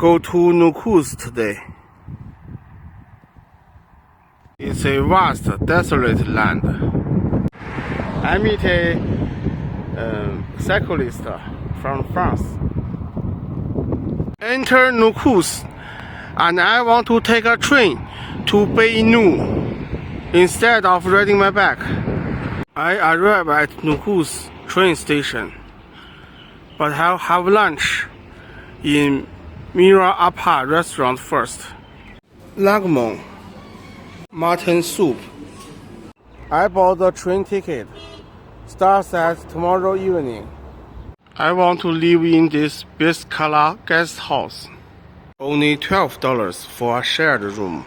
go to Nukus today. It's a vast, desolate land. I meet a cyclist from France. Enter Nukus, and I want to take a train to Baynou instead of riding my bike. I arrive at Nukus train station, but I'll have lunch in Mira Apa restaurant first. Lagmon, mutton soup. I bought the train ticket. Starts at tomorrow evening. I want to live in this Biscala guest house. Only $12 for a shared room.